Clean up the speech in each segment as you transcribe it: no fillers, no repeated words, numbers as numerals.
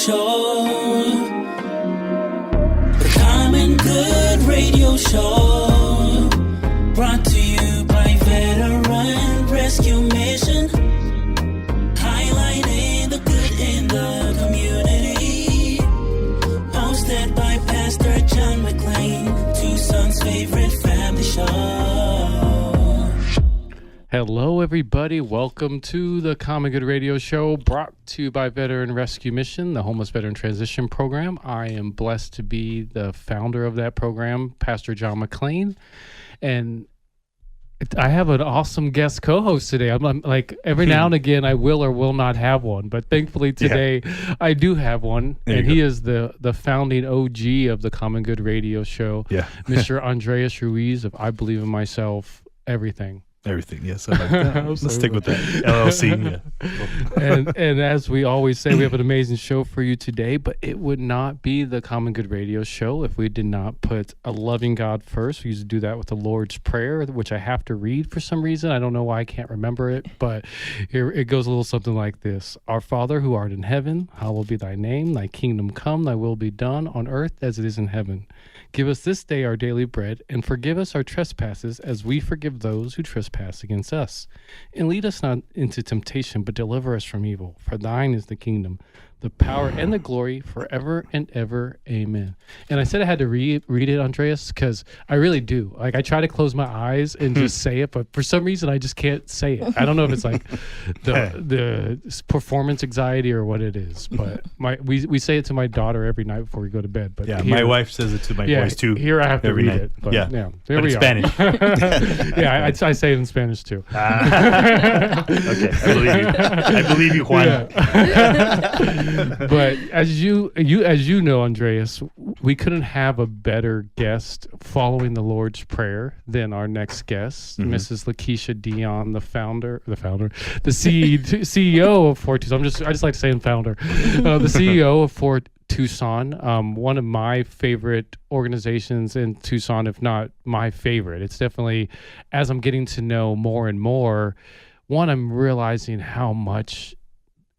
Show. The Common Good Radio Show. Brought to you by Veteran Rescue Mission. Highlighting the good in the community. Hosted by Pastor John McClain, Tucson's favorite family show. Hello, everybody. Welcome to the Common Good Radio Show, brought to you by Veteran Rescue Mission, the Homeless Veteran Transition Program. I am blessed to be the founder of that program, Pastor John McClain. And I have an awesome guest co-host today. I'm like, every now and again, I will or will not have one. But thankfully today, I do have one. And he is the founding OG of the Common Good Radio Show, Mr. Andreas Ruiz of I Believe in Myself, Everything. Everything, yes. I like that. Let's stick with that. LLC, and as we always say, we have an amazing show for you today, but it would not be the Common Good Radio Show if we did not put a loving God first. We used to do that with the Lord's Prayer, which I have to read for some reason. I don't know why I can't remember it, but here it goes a little something like this. Our Father who art in heaven, hallowed be thy name. Thy kingdom come, thy will be done on earth as it is in heaven. Give us this day our daily bread, and forgive us our trespasses as we forgive those who trespass against us. And lead us not into temptation, but deliver us from evil. For thine is the kingdom, the power, and the glory forever and ever. Amen. And I said I had to read it, Andreas, because I really do. Like, I try to close my eyes and just say it, but for some reason I just can't say it. I don't know if it's like the performance anxiety or what it is, but we say it to my daughter every night before we go to bed. But here, my wife says it to my boys too. Here I have to read night. it. But, there but we in are. Spanish. I say it in Spanish too. Okay, I believe you, Juan. Yeah. But as you know, Andreas, we couldn't have a better guest following the Lord's Prayer than our next guest, Mrs. Lakeisha Dion, the CEO of Fort Tucson. I just like to say founder, the CEO of Fort Tucson, one of my favorite organizations in Tucson, if not my favorite. It's definitely, as I'm getting to know more and more, one, I'm realizing how much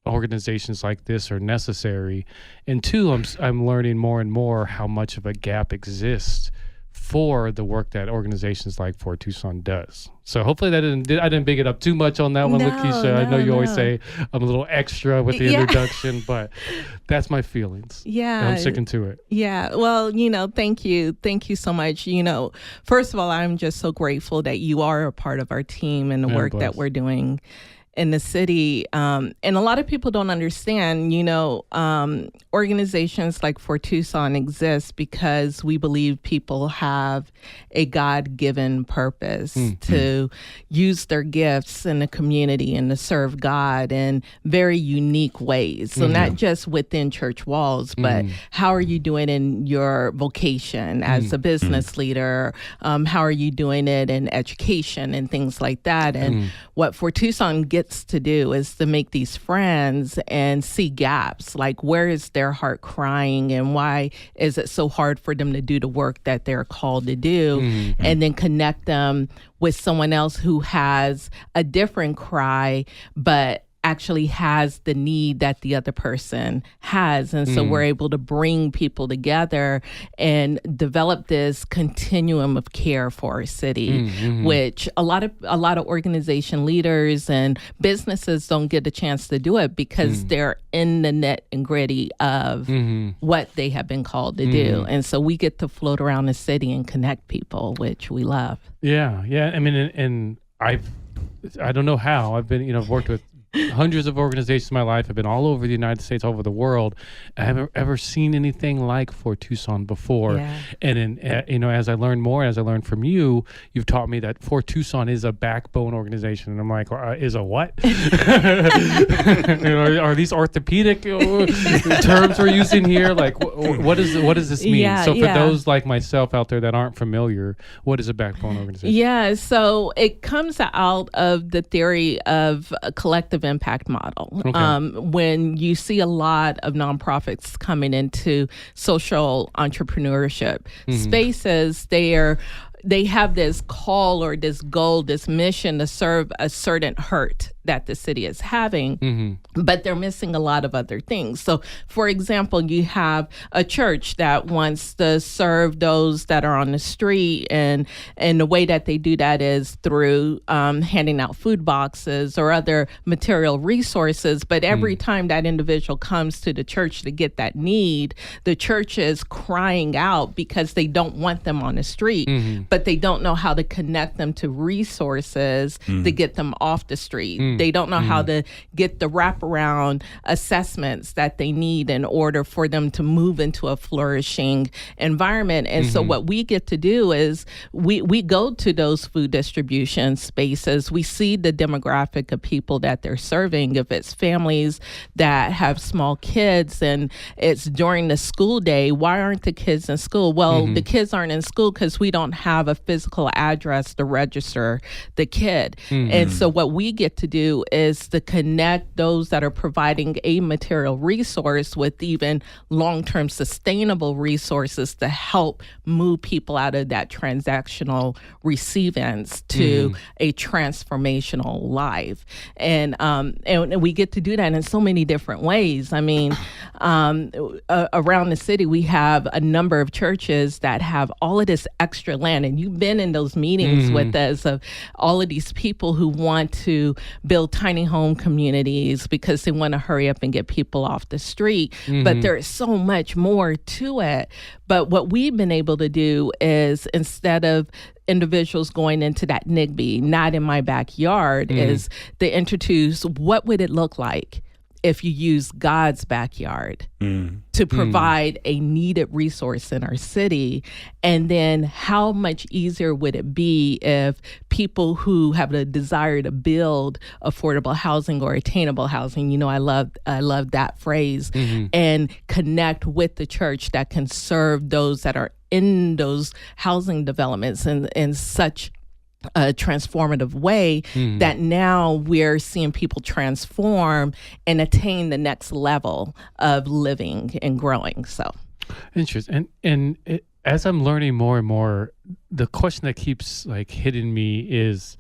organizations like this are necessary, and two, I'm learning more and more how much of a gap exists for the work that organizations like Fort Tucson does. So hopefully I didn't big it up too much on that one, Lakeisha. I know you always say I'm a little extra with the introduction, but that's my feelings. Yeah. And I'm sticking to it. Yeah. Well, thank you. Thank you so much. First of all, I'm just so grateful that you are a part of our team and the work that we're doing in the city. And a lot of people don't understand, organizations like Fort Tucson exist because we believe people have a God-given purpose to use their gifts in the community and to serve God in very unique ways. So not just within church walls, but how are you doing in your vocation as a business leader? How are you doing it in education and things like that? And what Fort Tucson gets to do is to make these friends and see gaps, like where is their heart crying and why is it so hard for them to do the work that they're called to do, and then connect them with someone else who has a different cry but actually has the need that the other person has. And so we're able to bring people together and develop this continuum of care for our city, which a lot of organization leaders and businesses don't get a chance to do it because they're in the net and gritty of what they have been called to do. And so we get to float around the city and connect people, which we love. Yeah. I mean, and I don't know how. I've been, I've worked with hundreds of organizations in my life. I've been all over the United States, all over the world. I haven't ever seen anything like Fort Tucson before. Yeah. And as I learn more, as I learn from you, you've taught me that Fort Tucson is a backbone organization. And I'm like, is a what? Are these orthopedic terms we're using here? Like, what does this mean? Yeah, so for those like myself out there that aren't familiar, what is a backbone organization? Yeah, so it comes out of the theory of a collective impact model. Okay. When you see a lot of nonprofits coming into social entrepreneurship spaces, they have this call or this goal, this mission to serve a certain hurt that the city is having, but they're missing a lot of other things. So, for example, you have a church that wants to serve those that are on the street, and the way that they do that is through handing out food boxes or other material resources. But every time that individual comes to the church to get that need, the church is crying out because they don't want them on the street, but they don't know how to connect them to resources to get them off the street. They don't know how to get the wraparound assessments that they need in order for them to move into a flourishing environment. And so what we get to do is we go to those food distribution spaces. We see the demographic of people that they're serving. If it's families that have small kids and it's during the school day, why aren't the kids in school? Well, the kids aren't in school because we don't have a physical address to register the kid. And so what we get to do is to connect those that are providing a material resource with even long-term sustainable resources to help move people out of that transactional receivance to a transformational life. And we get to do that in so many different ways. I mean, around the city, we have a number of churches that have all of this extra land, and you've been in those meetings with us of all of these people who want to build tiny home communities because they want to hurry up and get people off the street. But there's so much more to it. But what we've been able to do is, instead of individuals going into that NIGB, not in my backyard, is to introduce what would it look like if you use God's backyard to provide a needed resource in our city. And then how much easier would it be if people who have the desire to build affordable housing or attainable housing, you know, I love that phrase, and connect with the church that can serve those that are in those housing developments in such a transformative way that now we're seeing people transform and attain the next level of living and growing. So interesting. And as I'm learning more and more, the question that keeps like hitting me is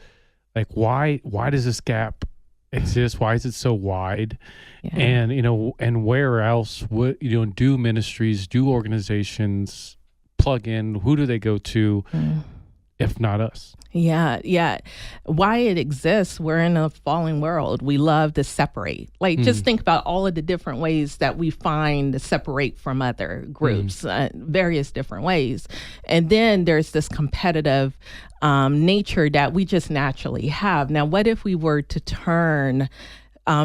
like, why does this gap exist? Why is it so wide? Yeah. And, you know, and where else would, you know, do ministries, do organizations plug in? Who do they go to if not us? Yeah. Why it exists, we're in a fallen world. We love to separate. Like, just think about all of the different ways that we find to separate from other groups, various different ways. And then there's this competitive nature that we just naturally have. Now, what if we were to turn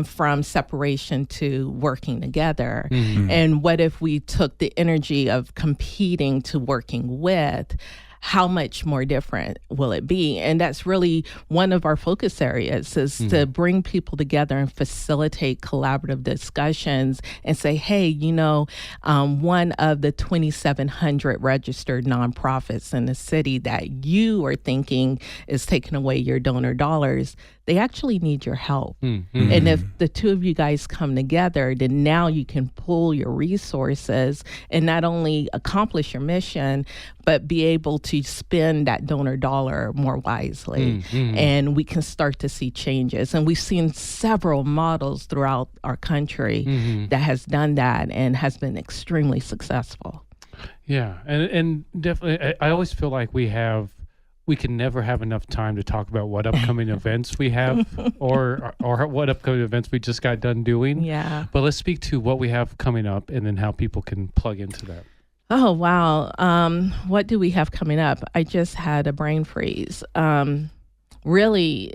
from separation to working together? And what if we took the energy of competing to working with? How much more different will it be? And that's really one of our focus areas, is to bring people together and facilitate collaborative discussions and say, hey, you know, one of the 2,700 registered nonprofits in the city that you are thinking is taking away your donor dollars, they actually need your help. And if the two of you guys come together, then now you can pool your resources and not only accomplish your mission, but be able to spend that donor dollar more wisely. And we can start to see changes. And we've seen several models throughout our country that has done that and has been extremely successful. Yeah. And definitely, I always feel like we can never have enough time to talk about what upcoming events we have or what upcoming events we just got done doing. Yeah. But let's speak to what we have coming up and then how people can plug into that. Oh, wow. What do we have coming up? I just had a brain freeze. Really,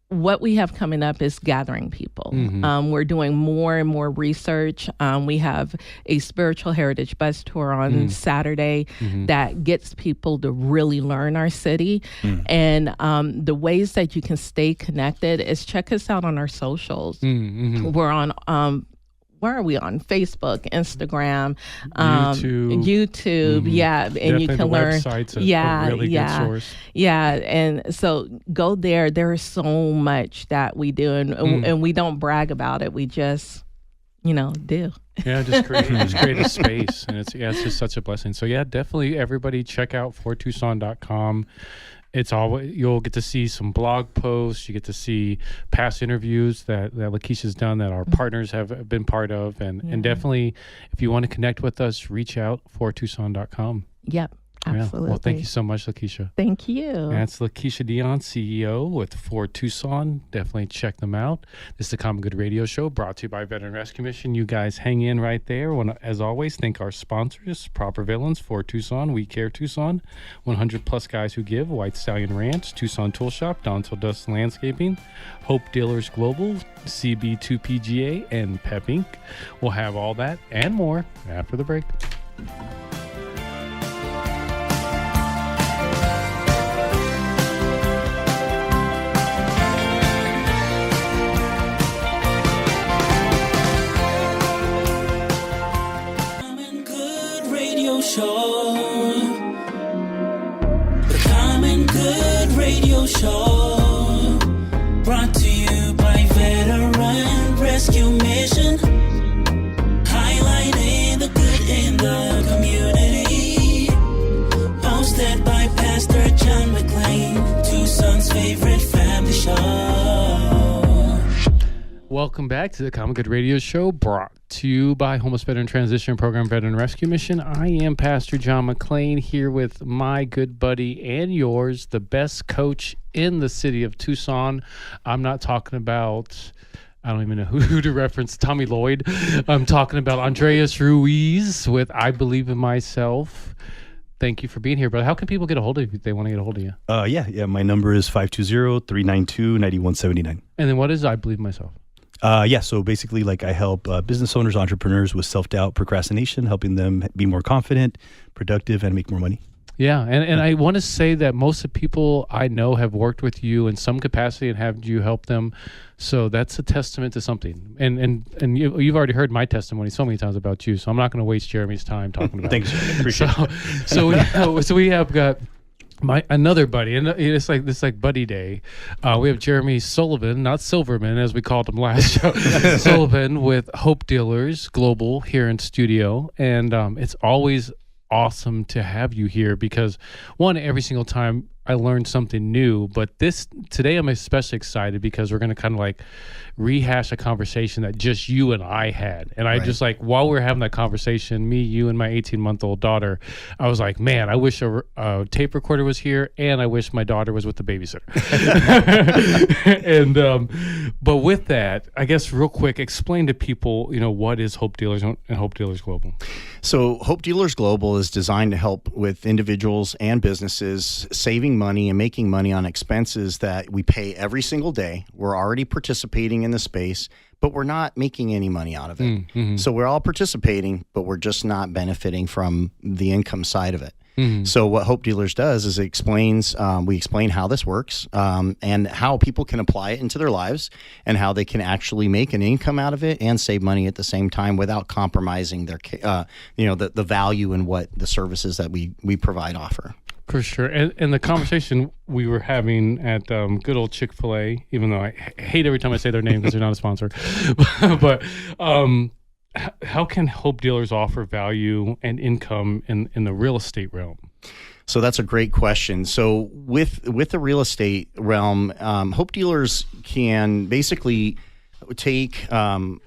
what we have coming up is gathering people. We're doing more and more research. We have a spiritual heritage bus tour on Saturday that gets people to really learn our city. And the ways that you can stay connected is check us out on our socials. We're on where are we on? Facebook, Instagram, YouTube. Yeah, and definitely you can learn. Website's a really good source. Yeah, and so go there. There is so much that we do, and we don't brag about it. We just, do. Yeah, just create a space, and it's just such a blessing. So yeah, definitely everybody check out fortucson.com. it's always, you'll get to see some blog posts. You get to see past interviews that Lakeisha's done that our partners have been part of. And definitely, if you want to connect with us, reach out fortucson.com. Yep. Absolutely. Well, thank you so much, Lakeisha. Thank you. That's Lakeisha Dion, CEO with Ford Tucson. Definitely check them out. This is the Common Good Radio Show brought to you by Veteran Rescue Mission. You guys hang in right there. Want to, as always, thank our sponsors, Proper Villains, Ford Tucson, We Care Tucson, 100 Plus Guys Who Give, White Stallion Ranch, Tucson Tool Shop, Dontel Dust Landscaping, Hope Dealers Global, CB2PGA, and Pep Inc. We'll have all that and more after the break. Show. The Common Good Radio Show. Brought to you by Veteran Rescue Mission. Highlighting the good in the community. Hosted by Pastor John McClain, Tucson's favorite family show. Welcome back to the Common Good Radio Show, brought to you by Homeless Veteran Transition Program Veteran Rescue Mission. I am Pastor John McClain here with my good buddy and yours, the best coach in the city of Tucson. I'm not talking about, I don't even know who to reference, Tommy Lloyd. I'm talking about Andreas Ruiz with I Believe in Myself. Thank you for being here, brother. How can people get a hold of you if they want to get a hold of you? Yeah. My number is 520-392-9179. And then what is I Believe in Myself? So basically, like, I help business owners, entrepreneurs with self-doubt, procrastination, helping them be more confident, productive, and make more money. Yeah, and I want to say that most of the people I know have worked with you in some capacity and have you help them. So that's a testament to something. And you've already heard my testimony so many times about you, so I'm not going to waste Jeremy's time talking about it. Thanks, appreciate it. So we have got another buddy, and it's like buddy day. We have Jeremy Sullivan, not Silverman as we called him last show, Sullivan with Hope Dealers Global here in studio, and it's always awesome to have you here because one, every single time I learned something new, but today I'm especially excited because we're going to kind of like rehash a conversation that just you and I had. And I just like, while we were having that conversation, me, you, and my 18-month-old daughter, I was like, man, I wish a tape recorder was here, and I wish my daughter was with the babysitter. And but with that, I guess real quick, explain to people, what is Hope Dealers and Hope Dealers Global? So Hope Dealers Global is designed to help with individuals and businesses saving money and making money on expenses that we pay every single day. We're already participating in the space, but we're not making any money out of it. Mm-hmm. So we're all participating, but we're just not benefiting from the income side of it. Mm-hmm. So what Hope Dealers does is we explain how this works and how people can apply it into their lives and how they can actually make an income out of it and save money at the same time without compromising their, the value in what the services that we provide offer. For sure. And the conversation we were having at good old Chick-fil-A, even though I hate every time I say their name because they're not a sponsor, but how can Hope Dealers offer value and income in the real estate realm? So that's a great question. So with the real estate realm, Hope Dealers can basically take one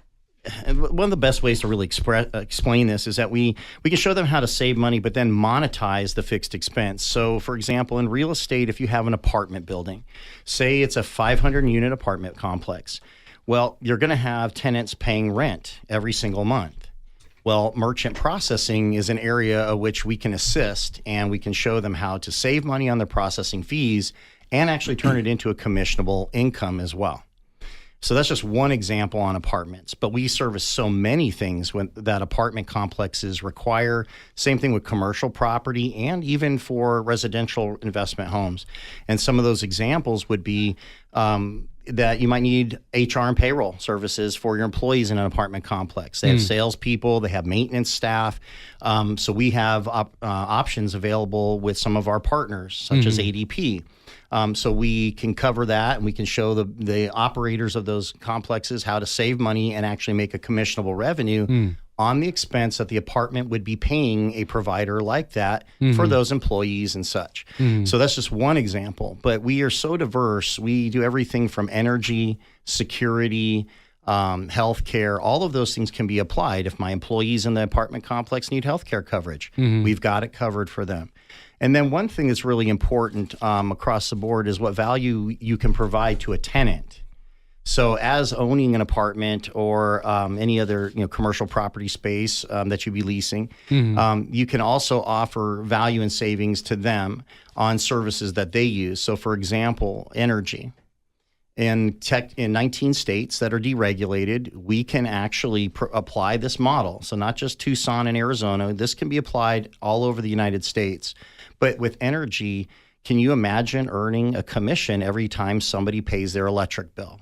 of the best ways to really explain this is that we can show them how to save money, but then monetize the fixed expense. So, for example, in real estate, if you have an apartment building, say it's a 500-unit apartment complex, well, you're going to have tenants paying rent every single month. Well, merchant processing is an area of which we can assist, and we can show them how to save money on their processing fees and actually turn it into a commissionable income as well. So that's just one example on apartments, but we service so many things that apartment complexes require. Same thing with commercial property and even for residential investment homes. And some of those examples would be that you might need HR and payroll services for your employees in an apartment complex. They have salespeople, they have maintenance staff. So we have options available with some of our partners, such as ADP. So we can cover that, and we can show the operators of those complexes how to save money and actually make a commissionable revenue on the expense that the apartment would be paying a provider like that for those employees and such. So that's just one example. But we are so diverse. We do everything from energy, security, healthcare. All of those things can be applied. If my employees in the apartment complex need healthcare coverage, we've got it covered for them. And then one thing that's really important across the board is what value you can provide to a tenant. So as owning an apartment or any other commercial property space that you'd be leasing, you can also offer value and savings to them on services that they use. So for example, energy. In 19 states that are deregulated, we can actually apply this model. So not just Tucson and Arizona, this can be applied all over the United States. But with energy, can you imagine earning a commission every time somebody pays their electric bill?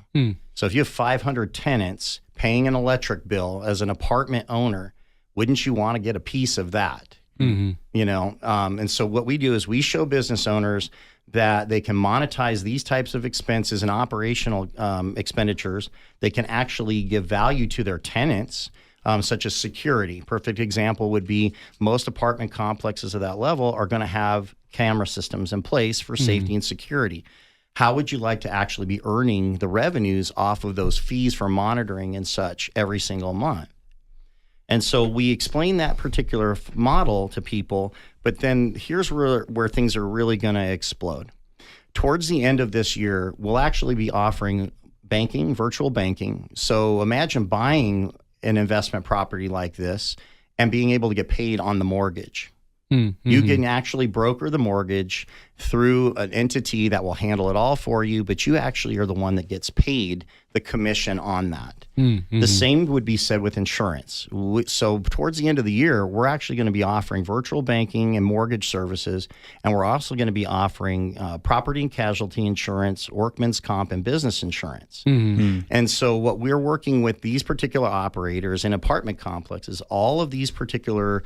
So if you have 500 tenants paying an electric bill as an apartment owner, wouldn't you want to get a piece of that? And so what we do is we show business owners that they can monetize these types of expenses and operational expenditures. They can actually give value to their tenants, such as security. Perfect example would be most apartment complexes of that level are going to have camera systems in place for safety and security. How would you like to actually be earning the revenues off of those fees for monitoring and such every single month? And so we explain that particular model to people, but then here's where things are really going to explode. Towards the end of this year, we'll actually be offering banking, virtual banking. So imagine buying an investment property like this and being able to get paid on the mortgage. You can actually broker the mortgage through an entity that will handle it all for you, but you actually are the one that gets paid the commission on that. The same would be said with insurance. So towards the end of the year, we're actually going to be offering virtual banking and mortgage services, and we're also going to be offering property and casualty insurance, workman's comp, and business insurance. And so what we're working with these particular operators in apartment complexes, all of these particular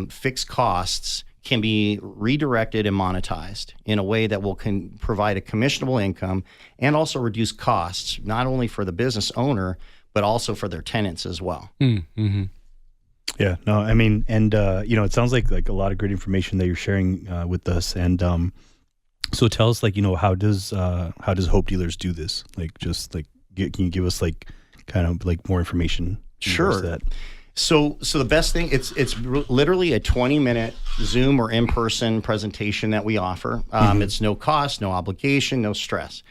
fixed costs can be redirected and monetized in a way that can provide a commissionable income and also reduce costs, not only for the business owner, but also for their tenants as well. Yeah, no, I mean, and it sounds like a lot of great information that you're sharing with us. And so tell us, how does Hope Dealers do this? Can you give us kind of more information? Sure. That? So the best thing, it's literally a 20-minute Zoom or in-person presentation that we offer. It's no cost, no obligation, no stress.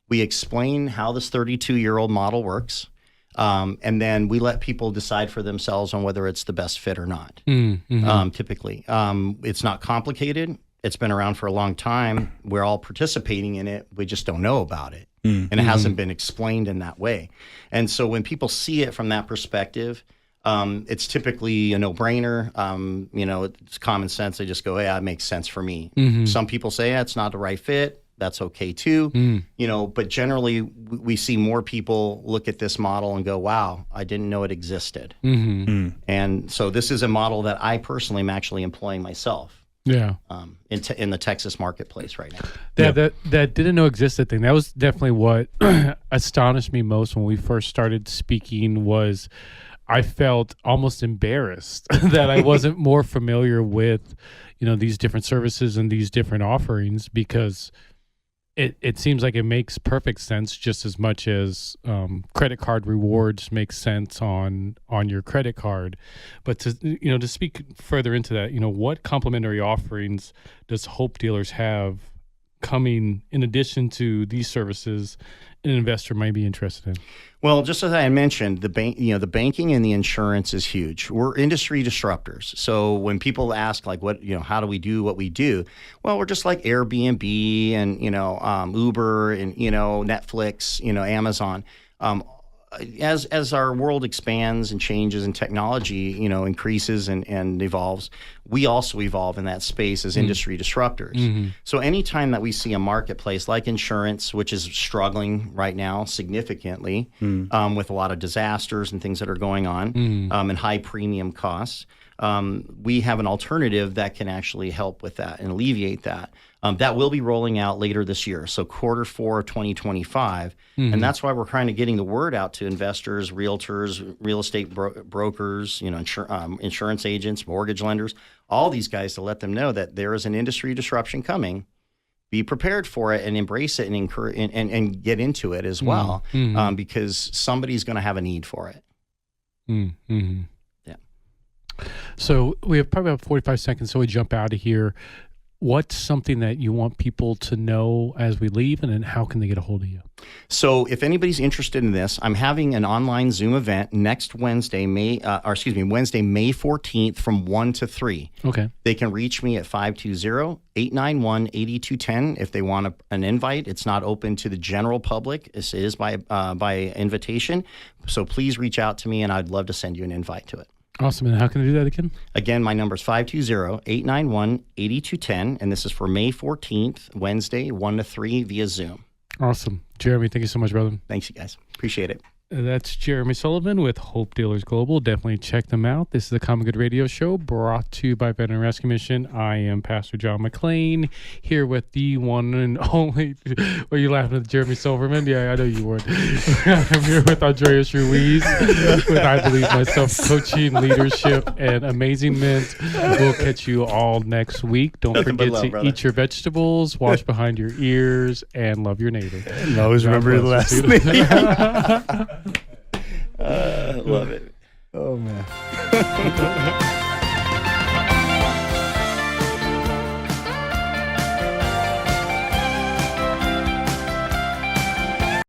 We explain how this 32-year-old model works, and then we let people decide for themselves on whether it's the best fit or not. Typically, it's not complicated. It's been around for a long time. We're all participating in it. We just don't know about it, and it hasn't been explained in that way. And so when people see it from that perspective, it's typically a no-brainer. It's common sense. They just go, "Yeah, it makes sense for me." Some people say, "Yeah, it's not the right fit." That's okay too. But generally we see more people look at this model and go, "Wow, I didn't know it existed." And so this is a model that I personally am actually employing myself. Yeah. In the Texas marketplace right now. That didn't know existed thing. That was definitely what astonished me most when we first started speaking. Was I felt almost embarrassed that I wasn't more familiar with, these different services and these different offerings, because it seems like it makes perfect sense, just as much as credit card rewards make sense on your credit card. But to speak further into that, what complementary offerings does Hope Dealers have coming in addition to these services an investor might be interested in? Well, just as I mentioned, the banking and the insurance is huge. We're industry disruptors. So when people ask how do we do what we do? Well, we're just like Airbnb and, Uber and, Netflix, Amazon. As our world expands and changes and technology, increases and evolves, we also evolve in that space as industry disruptors. So anytime that we see a marketplace like insurance, which is struggling right now significantly with a lot of disasters and things that are going on and high premium costs, we have an alternative that can actually help with that and alleviate that. That will be rolling out later this year, so Q4 of 2025. And that's why we're kind of getting the word out to investors, realtors, real estate brokers, insurance agents, mortgage lenders, all these guys, to let them know that there is an industry disruption coming. Be prepared for it and embrace it and encourage and get into it as well, because somebody's going to have a need for it. Mm-hmm. Yeah. So we have probably about 45 seconds, so we jump out of here. What's something that you want people to know as we leave, and then how can they get a hold of you? So if anybody's interested in this, I'm having an online Zoom event next Wednesday, May 14th from 1 to 3. Okay. They can reach me at 520-891-8210 if they want an invite. It's not open to the general public. This is by invitation. So please reach out to me, and I'd love to send you an invite to it. Awesome. And how can I do that again? Again, my number is 520-891-8210, and this is for May 14th, Wednesday, 1 to 3 via Zoom. Awesome. Jeremy, thank you so much, brother. Thanks, you guys. Appreciate it. That's Jeremy Sullivan with Hope Dealers Global. Definitely check them out. This is the Common Good Radio Show, brought to you by Veteran Rescue Mission. I am Pastor John McClain, here with the one and only. Were you laughing at Jeremy Silverman? Yeah, I know you were. I'm here with Andreas Ruiz, with I Believe Myself Coaching, Leadership, and Amazing Mint. We'll catch you all next week. Don't forget to eat your vegetables, wash behind your ears, and love your neighbor. And always remember the last name.